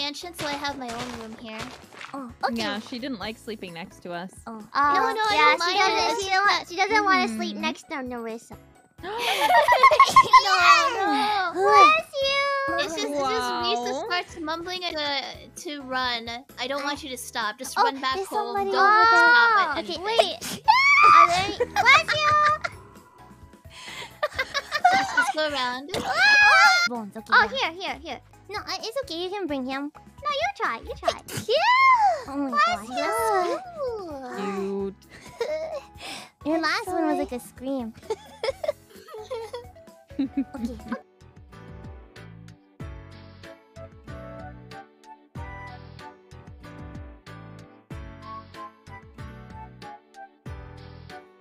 mansion, so I have my own room here. Oh, okay. Yeah, she didn't like sleeping next to us. Oh. No, I don't mind it. She doesn't want to sleep next to Nerisa. No. Bless you. It's just Risa starts mumbling to run. I don't want you to stop. Just run back there's home. somebody- Don't stop at Okay, anything. wait. Bless you. Just go around. Bones, okay. Here. No, it's okay. You can bring him. No, you try. Oh my gosh. Cute. Your last one was like a scream. Okay.